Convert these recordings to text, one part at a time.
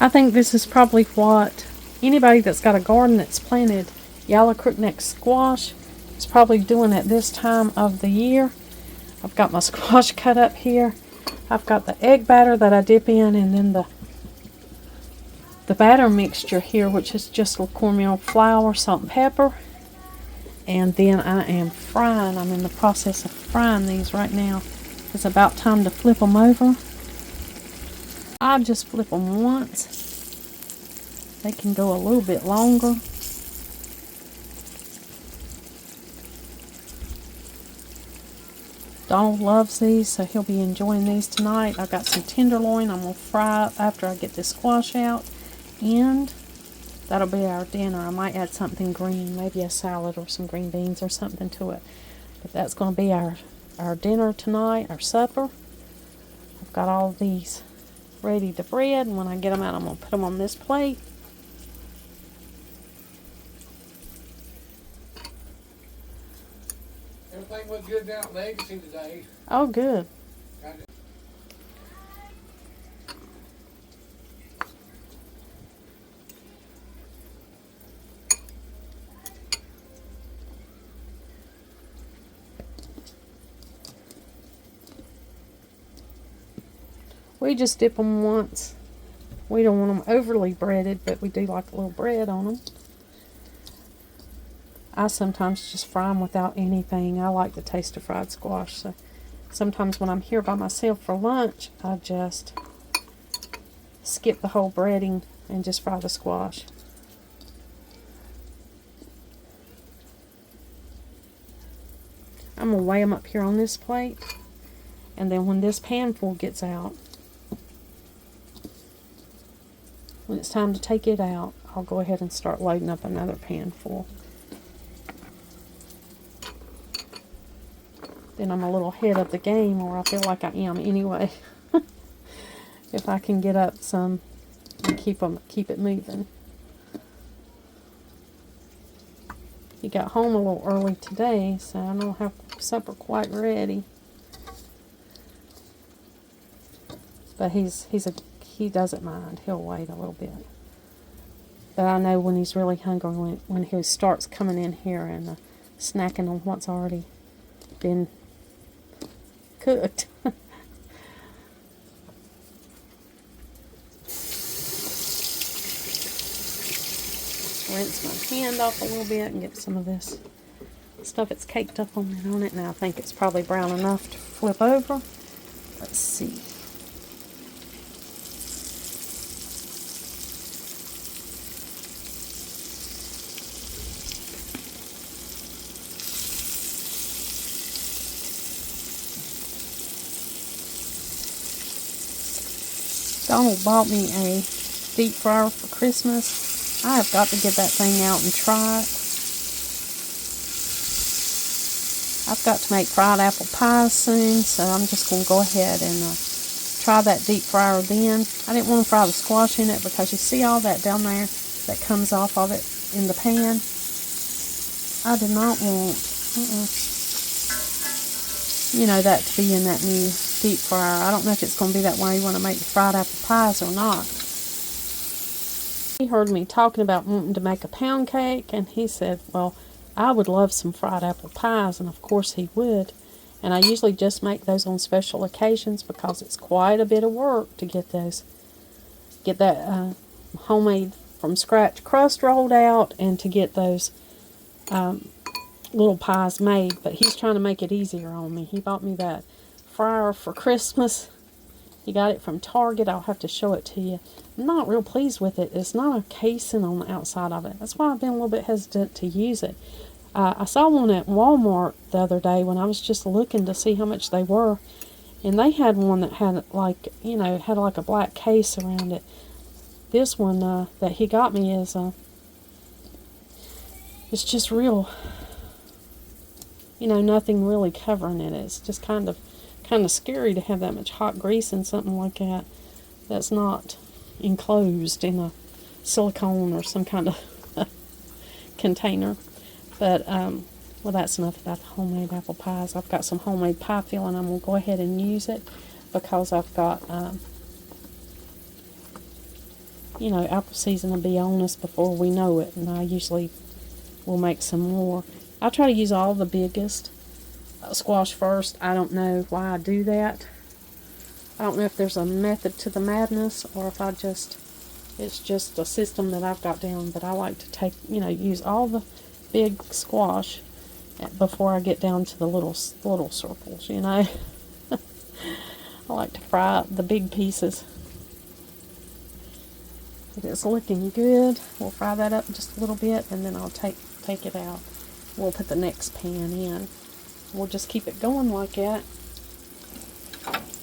I think this is probably what anybody that's got a garden that's planted yellow crookneck squash is probably doing at this time of the year. I've got my squash cut up here. I've got the egg batter that I dip in, and then the batter mixture here, which is just cornmeal flour, salt and pepper. And then I am frying. I'm in the process of frying these right now. It's about time to flip them over. I just flip them once. They can go a little bit longer. Donald loves these, so he'll be enjoying these tonight. I've got some tenderloin I'm going to fry up after I get this squash out. And that'll be our dinner. I might add something green, maybe a salad or some green beans or something to it. But that's going to be our dinner tonight, our supper. I've got all of these ready to bread, and when I get them out, I'm going to put them on this plate. Everything went good down at Legacy today. Oh, good. We just dip them once. We don't want them overly breaded, but we do like a little bread on them. I sometimes just fry them without anything. I like the taste of fried squash. So sometimes when I'm here by myself for lunch, I just skip the whole breading and just fry the squash. I'm going to weigh them up here on this plate. And then when this pan full gets out, when it's time to take it out, I'll go ahead and start loading up another pan full. Then I'm a little ahead of the game, or I feel like I am anyway. If I can get up some and keep it moving. He got home a little early today, so I don't have supper quite ready. But he doesn't mind. He'll wait a little bit. But I know when he's really hungry, when he starts coming in here and snacking on what's already been cooked. Rinse my hand off a little bit and get some of this stuff that's caked up on it. Now I think it's probably brown enough to flip over. Let's see. Donald bought me a deep fryer for Christmas. I have got to get that thing out and try it. I've got to make fried apple pies soon, so I'm just going to go ahead and try that deep fryer then. I didn't want to fry the squash in it because you see all that down there that comes off of it in the pan. I did not want, that to be in that new deep fryer. I don't know if it's going to be that way when I make the fried apple pies or not. He heard me talking about wanting to make a pound cake, and he said, well, I would love some fried apple pies, and of course he would. And I usually just make those on special occasions because it's quite a bit of work to get that homemade from scratch crust rolled out and to get those little pies made. But he's trying to make it easier on me. He bought me that fryer for Christmas. He got it from Target. I'll have to show it to you. I'm not real pleased with it. It's not a casing on the outside of it. That's why I've been a little bit hesitant to use it. I saw one at Walmart the other day when I was just looking to see how much they were, and they had one that had like a black case around it. This one that he got me is it's just real, nothing really covering it. It's just kind of scary to have that much hot grease in something like that that's not enclosed in a silicone or some kind of container. But, well, that's enough about the homemade apple pies. I've got some homemade pie filling. I'm going to go ahead and use it because I've got you know, apple season will be on us before we know it, and I usually will make some more. I try to use all the biggest squash first. I don't know why I do that. I don't know if there's a method to the madness, or if it's just a system that I've got down, but I like to take, you know, use all the big squash before I get down to the little circles, you know. I like to fry up the big pieces. If it's looking good, we'll fry that up just a little bit, and then I'll take it out. We'll put the next pan in. We'll just keep it going like that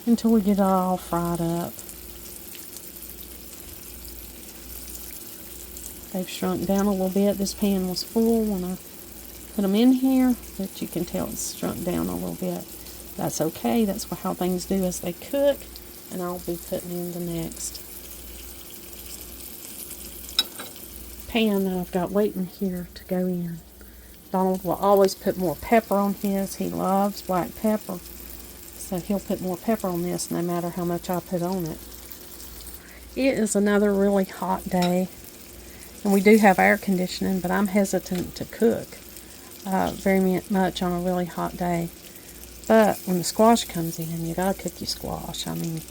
until we get it all fried up. They've shrunk down a little bit. This pan was full when I put them in here, but you can tell it's shrunk down a little bit. That's okay. That's how things do as they cook, and I'll be putting in the next pan that I've got waiting here to go in. Donald will always put more pepper on his. He loves black pepper, so he'll put more pepper on this no matter how much I put on it. It is another really hot day, and we do have air conditioning, but I'm hesitant to cook very much on a really hot day. But when the squash comes in, you gotta cook your squash. I mean,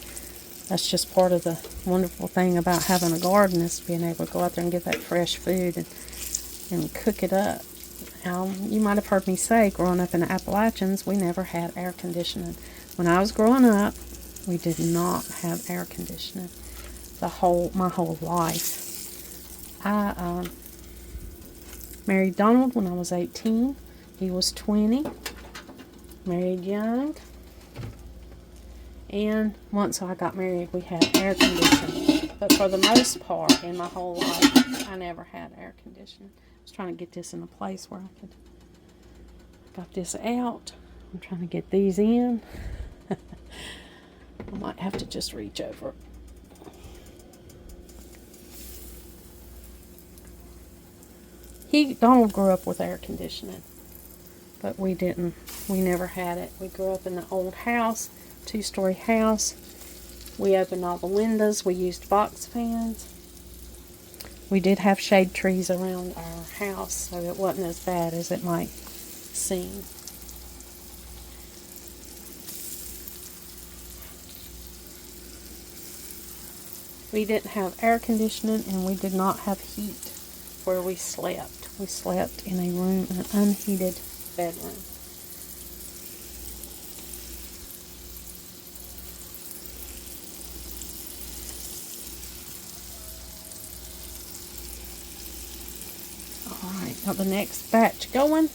that's just part of the wonderful thing about having a garden, is being able to go out there and get that fresh food and cook it up. Now, you might have heard me say, growing up in the Appalachians, we never had air conditioning. When I was growing up, we did not have air conditioning my whole life. I married Donald when I was 18. He was 20. Married young. And once I got married, we had air conditioning. But for the most part, in my whole life, I never had air conditioning. I was trying to get this in a place where I got this out. I'm trying to get these in. I might have to just reach over. Donald grew up with air conditioning, but we didn't. We never had it. We grew up in the old house, 2-story house. We opened all the windows. We used box fans. We did have shade trees around our house, so it wasn't as bad as it might seem. We didn't have air conditioning, and we did not have heat where we slept. We slept in an unheated bedroom. Alright, got the next batch going.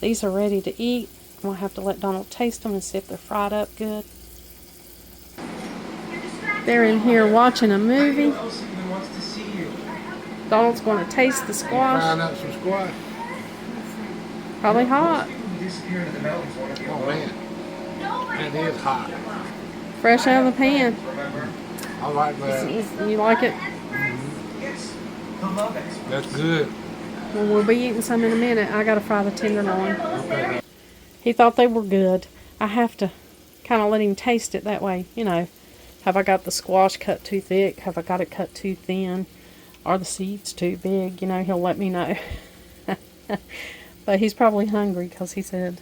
These are ready to eat. We'll have to let Donald taste them and see if they're fried up good. They're in here watching a movie. Donald's going to taste the squash. Frying up some squash. Probably hot. Oh man, it is hot. Fresh out of the pan. I like that. You like it? That's good. Well, we'll be eating some in a minute. I got to fry the tenderloin. Okay. He thought they were good. I have to kind of let him taste it that way. You know, have I got the squash cut too thick? Have I got it cut too thin? Are the seeds too big? You know, he'll let me know. But he's probably hungry because he said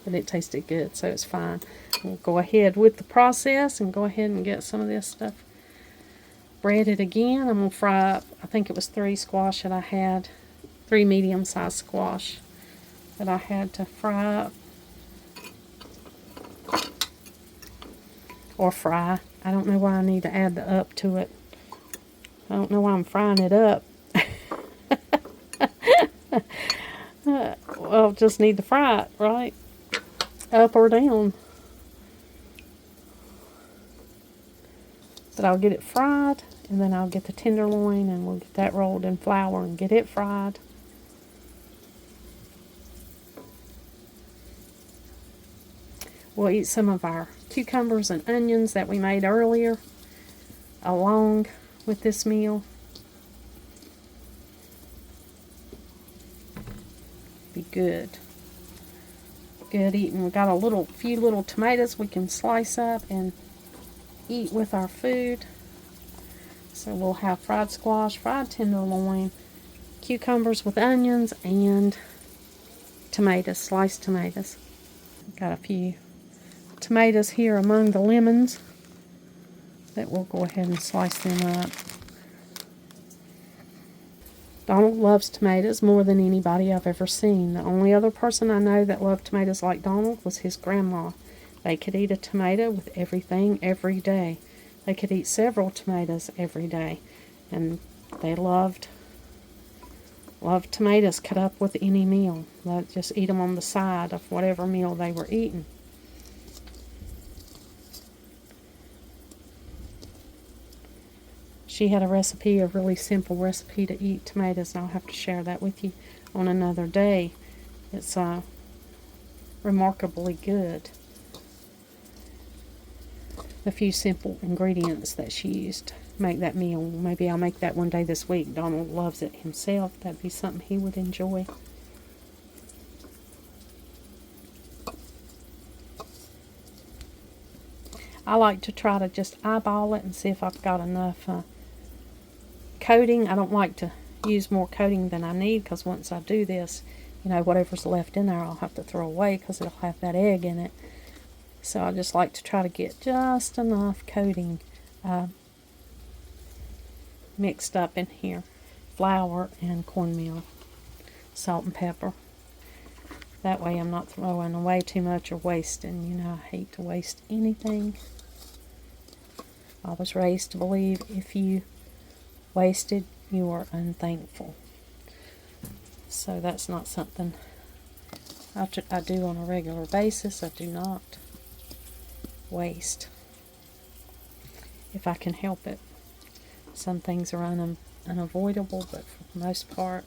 that it tasted good, so it's fine. We'll go ahead with the process and go ahead and get some of this stuff breaded again. I'm going to fry up, I think it was 3 squash that I had, 3 medium-sized squash that I had to fry up. Or fry. I don't know why I need to add the up to it. I don't know why I'm frying it up. Well, just need to fry it, right? Up or down. But I'll get it fried, and then I'll get the tenderloin, and we'll get that rolled in flour and get it fried. We'll eat some of our cucumbers and onions that we made earlier along with this meal. Be good. Good eating. We got a few little tomatoes we can slice up and eat with our food. So we'll have fried squash, fried tenderloin, cucumbers with onions, and tomatoes, sliced tomatoes. Got a few tomatoes here among the lemons that we'll go ahead and slice them up. Donald loves tomatoes more than anybody I've ever seen. The only other person I know that loved tomatoes like Donald was his grandma. They could eat a tomato with everything every day. They could eat several tomatoes every day. And they loved tomatoes cut up with any meal. They'd just eat them on the side of whatever meal they were eating. She had a recipe, a really simple recipe to eat tomatoes, and I'll have to share that with you on another day. It's remarkably good. A few simple ingredients that she used to make that meal. Maybe I'll make that one day this week. Donald loves it himself. That'd be something he would enjoy. I like to try to just eyeball it and see if I've got enough coating. I don't like to use more coating than I need, because once I do this, whatever's left in there I'll have to throw away because it'll have that egg in it. So I just like to try to get just enough coating mixed up in here. Flour and cornmeal, salt and pepper. That way I'm not throwing away too much or wasting. I hate to waste anything. I was raised to believe if you wasted, you are unthankful. So that's not something I do on a regular basis. I do not waste if I can help it. Some things are unavoidable, but for the most part,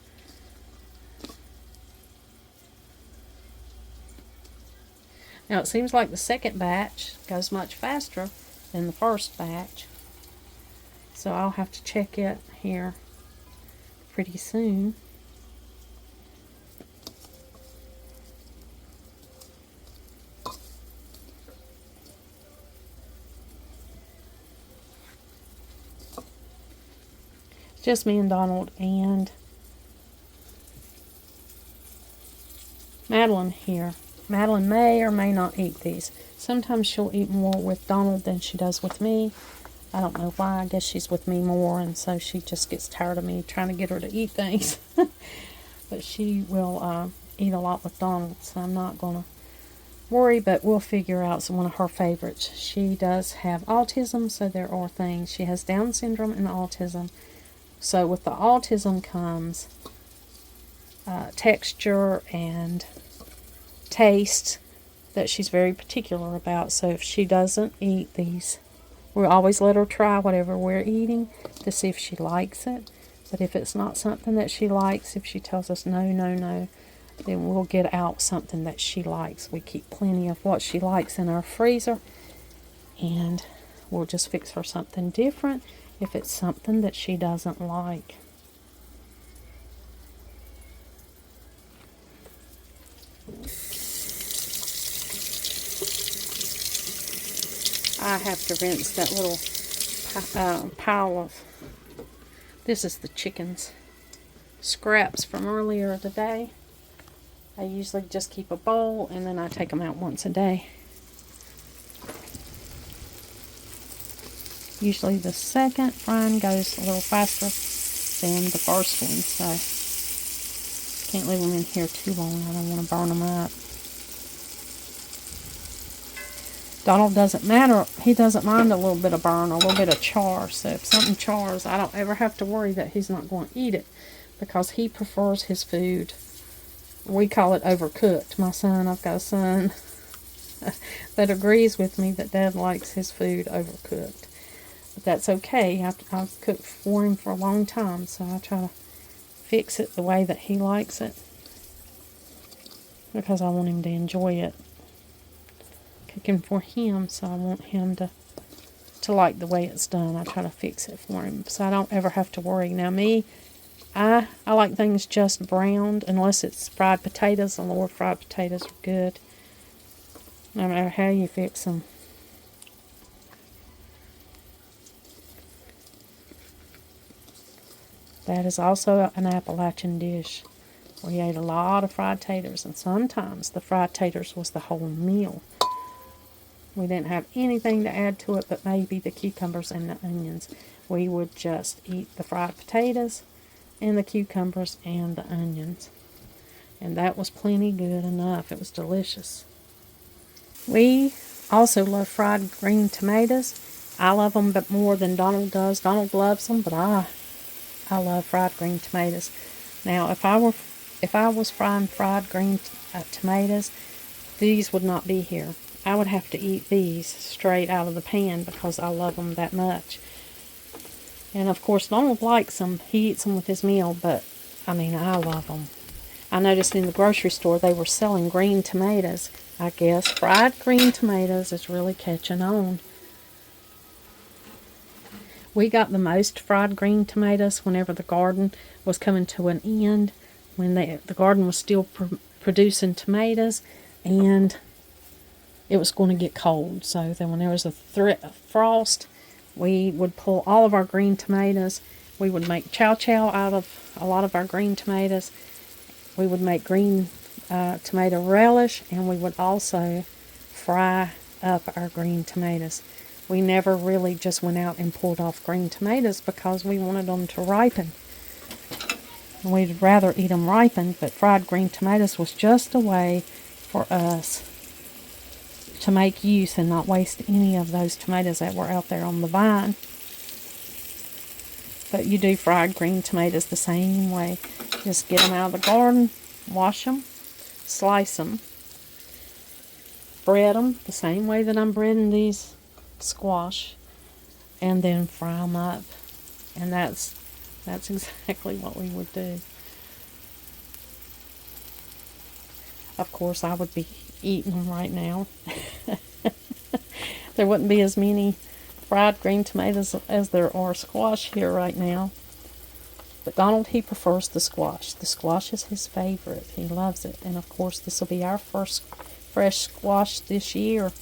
now it seems like the second batch goes much faster than the first batch. So I'll have to check it here pretty soon. It's just me and Donald and Madeline here. Madeline may or may not eat these. Sometimes she'll eat more with Donald than she does with me. I don't know why. I guess she's with me more, and so she just gets tired of me trying to get her to eat things. But she will eat a lot with Donald, so I'm not going to worry, but we'll figure out some one of her favorites. She does have autism, so there are things. She has Down syndrome and autism. So with the autism comes texture and taste that she's very particular about. So if she doesn't eat these, we'll always let her try whatever we're eating to see if she likes it. But if it's not something that she likes, if she tells us no, no, no, then we'll get out something that she likes. We keep plenty of what she likes in our freezer, and we'll just fix her something different if it's something that she doesn't like. I have to rinse that little pile of, this is the chicken's scraps from earlier today. I usually just keep a bowl and then I take them out once a day. Usually the second frying goes a little faster than the first one, so can't leave them in here too long. I don't want to burn them up. Donald doesn't matter. He doesn't mind a little bit of burn, a little bit of char. So if something chars, I don't ever have to worry that he's not going to eat it, because he prefers his food. We call it overcooked. My son, I've got a son that agrees with me that Dad likes his food overcooked. But that's okay. I've cooked for him for a long time, so I try to fix it the way that he likes it, because I want him to enjoy it. Cooking for him, so I want him to like the way it's done. I try to fix it for him, so I don't ever have to worry. Now me, I like things just browned, unless it's fried potatoes. And Lord, fried potatoes are good, no matter how you fix them. That is also an Appalachian dish. We ate a lot of fried taters, and sometimes the fried taters was the whole meal. We didn't have anything to add to it but maybe the cucumbers and the onions. We would just eat the fried potatoes and the cucumbers and the onions. And that was plenty good enough. It was delicious. We also love fried green tomatoes. I love them but more than Donald does. Donald loves them, but I love fried green tomatoes. Now, if I was frying fried green tomatoes, these would not be here. I would have to eat these straight out of the pan because I love them that much. And of course, Donald likes them. He eats them with his meal, but I mean, I love them. I noticed in the grocery store they were selling green tomatoes. I guess fried green tomatoes is really catching on. We got the most fried green tomatoes whenever the garden was coming to an end, when the garden was still producing tomatoes, and it was going to get cold. So then when there was a threat of frost, we would pull all of our green tomatoes. We would make chow out of a lot of our green tomatoes. We would make green tomato relish, and we would also fry up our green tomatoes. We never really just went out and pulled off green tomatoes because we wanted them to ripen. We'd rather eat them ripened, but fried green tomatoes was just a way for us to make use and not waste any of those tomatoes that were out there on the vine. But you do fried green tomatoes the same way. Just get them out of the garden, wash them, slice them, bread them the same way that I'm breading these squash, and then fry them up. And that's exactly what we would do. Of course, I would be eating them right now. There wouldn't be as many fried green tomatoes as there are squash here right now. But Donald, he prefers the squash. The squash is his favorite. He loves it. And of course, this will be our first fresh squash this year.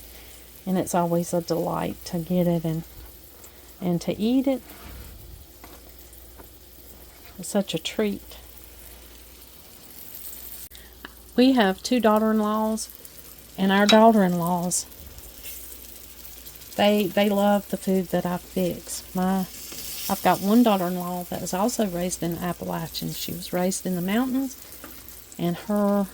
And it's always a delight to get it and to eat it. It's such a treat. We have 2 daughter-in-laws, and our daughter-in-laws, they love the food that I fix. I've got one daughter-in-law that was also raised in the Appalachians. She was raised in the mountains, and her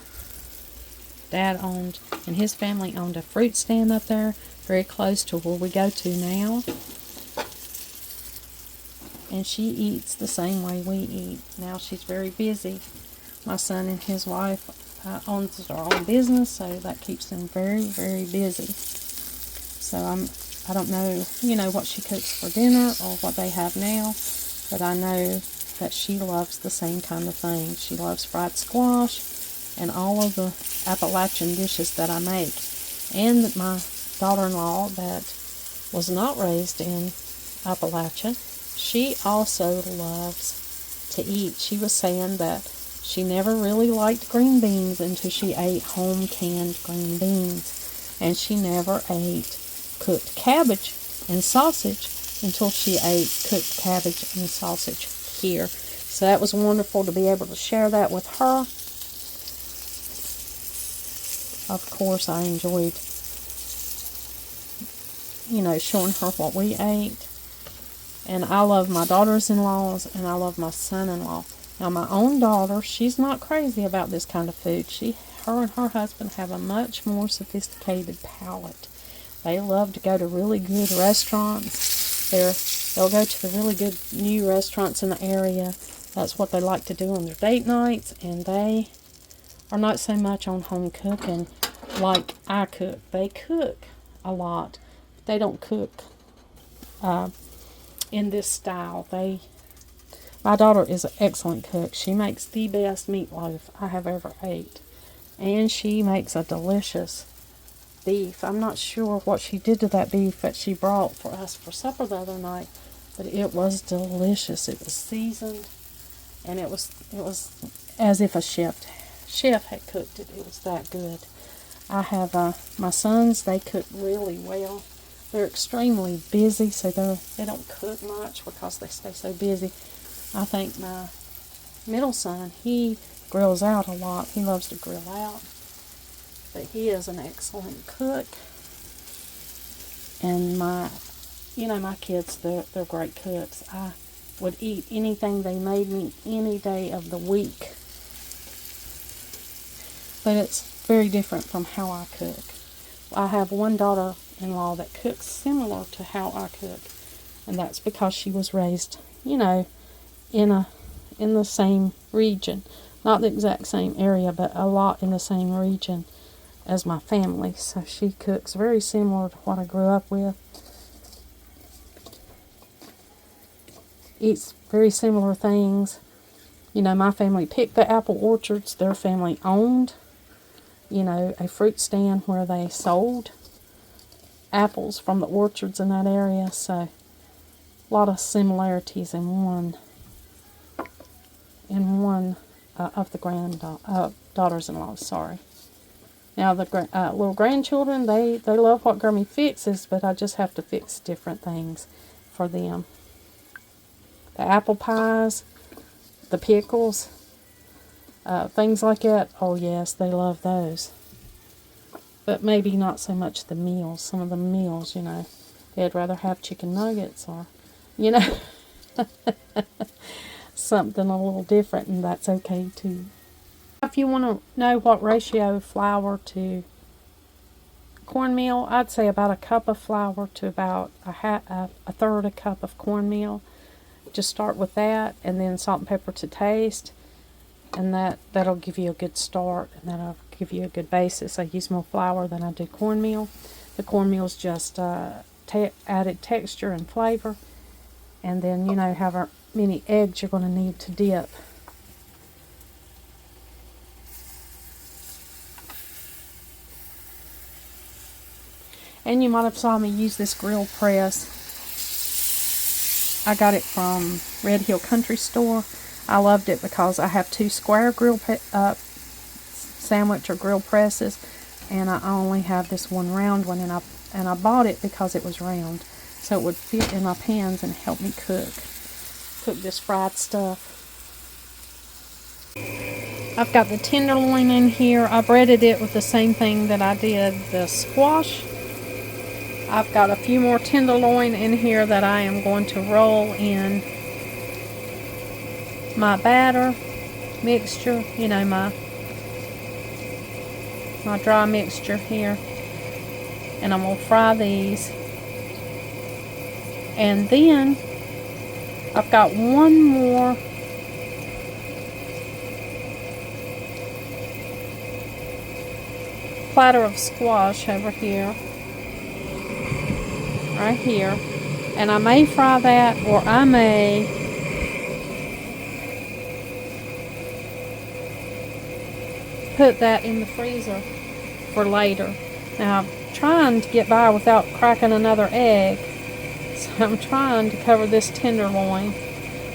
dad and his family owned a fruit stand up there, very close to where we go to now. And she eats the same way we eat. Now she's very busy. My son and his wife owns their own business, so that keeps them very, very busy. So I don't know, what she cooks for dinner or what they have now, but I know that she loves the same kind of thing. She loves fried squash and all of the Appalachian dishes that I make. And my daughter-in-law that was not raised in Appalachia, she also loves to eat. She was saying that she never really liked green beans until she ate home canned green beans. And she never ate cooked cabbage and sausage until she ate cooked cabbage and sausage here. So that was wonderful to be able to share that with her. Of course, I enjoyed, showing her what we ate. And I love my daughters-in-laws, and I love my son-in-law. Now, my own daughter, she's not crazy about this kind of food. Her and her husband have a much more sophisticated palate. They love to go to really good restaurants. They'll go to the really good new restaurants in the area. That's what they like to do on their date nights, and they are not so much on home cooking like I cook. They cook a lot. They don't cook in this style. My daughter is an excellent cook. She makes the best meatloaf I have ever ate. And she makes a delicious beef. I'm not sure what she did to that beef that she brought for us for supper the other night, but it was delicious. It was seasoned, and it was as if a chef had cooked it. It was that good. I have my sons. They cook really well. They're extremely busy, so they don't cook much because they stay so busy. I think my middle son, he grills out a lot. He loves to grill out. But he is an excellent cook. And my kids, they're great cooks. I would eat anything they made me any day of the week. But it's very different from how I cook. I have one daughter-in-law that cooks similar to how I cook. And that's because she was raised, in the same region. Not the exact same area, but a lot in the same region as my family. So she cooks very similar to what I grew up with. Eats very similar things. My family picked the apple orchards their family owned. A fruit stand where they sold apples from the orchards in that area. So a lot of similarities in one of the daughters-in-law. Sorry. Now the little grandchildren, they love what Grammy fixes, but I just have to fix different things for them. The apple pies, the pickles, things like that. Oh yes, they love those. But maybe not so much the meals. Some of the meals, they'd rather have chicken nuggets or, something a little different, and that's okay too. If you want to know what ratio of flour to cornmeal, I'd say about a cup of flour to about a third a cup of cornmeal. Just start with that, and then salt and pepper to taste, and that'll give you a good start, and that'll give you a good basis. I use more flour than I do cornmeal. The cornmeal's just added texture and flavor, and then however many eggs you're going to need to dip. And you might have saw me use this grill press. I got it from Red Hill Country Store. I loved it because I have two square sandwich or grill presses, and I only have this one round one, and I bought it because it was round, so it would fit in my pans and help me cook this fried stuff. I've got the tenderloin in here. I breaded it with the same thing that I did the squash. I've got a few more tenderloin in here that I am going to roll in my batter mixture, my dry mixture here. And I'm going to fry these. And then I've got one more platter of squash over here. Right here, and I may fry that, or I may put that in the freezer for later. Now I'm trying to get by without cracking another egg, so I'm trying to cover this tenderloin,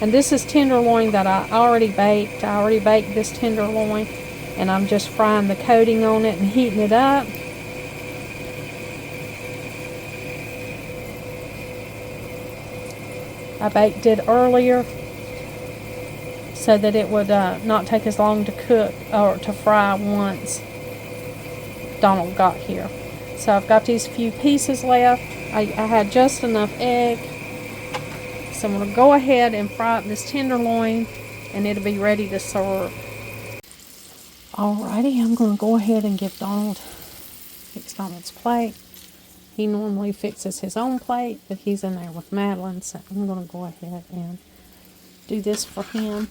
and this is tenderloin that I already baked. I already baked this tenderloin, and I'm just frying the coating on it and heating it up. I baked it earlier so that it would not take as long to cook or to fry once Donald got here. So I've got these few pieces left. I had just enough egg. So I'm going to go ahead and fry up this tenderloin, and it'll be ready to serve. Alrighty, I'm going to go ahead and give fix Donald's plate. He normally fixes his own plate, but he's in there with Madeline, so I'm going to go ahead and do this for him.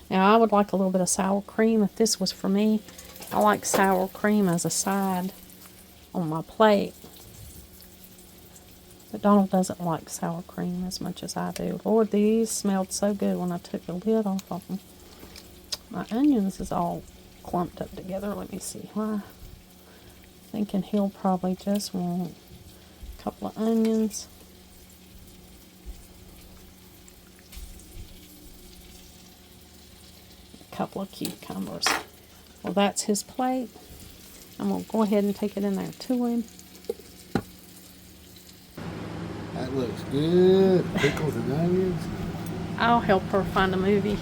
Now, I would like a little bit of sour cream if this was for me. I like sour cream as a side on my plate. But Donald doesn't like sour cream as much as I do. Lord, these smelled so good when I took the lid off of them. My onions is all clumped up together. Let me see why. Thinking he'll probably just want a couple of onions. A couple of cucumbers. Well, that's his plate. I'm going to go ahead and take it in there to him. That looks good. Pickles and onions. I'll help her find a movie.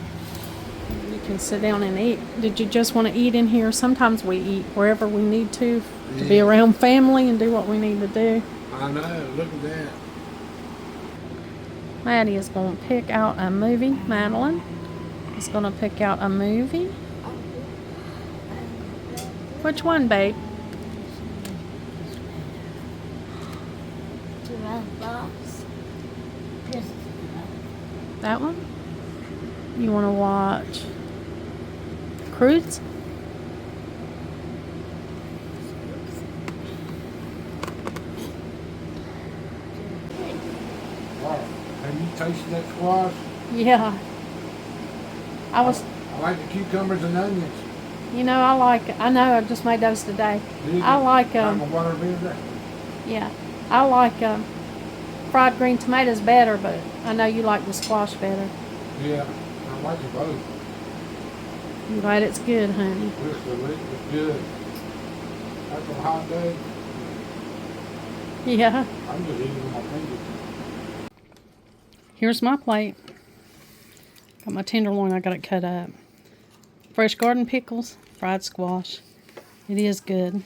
You can sit down and eat. Did you just want to eat in here? Sometimes we eat wherever we need to be around family and do what we need to do. I know. Look at that. Maddie is going to pick out a movie. Madeline is going to pick out a movie. Which one, babe? That one? You want to watch Cruise? Wow. Have you tasted that squash? Yeah. I like the cucumbers and onions. You know, I know I just made those today. I like, yeah, I like fried green tomatoes better, but I know you like the squash better. Yeah, I like them both. I'm glad it's good, honey. It's good. That's a hot day. Yeah. I'm just eating with my fingers. Here's my plate. Got my tenderloin, I got it cut up. Fresh garden pickles, fried squash. It is good.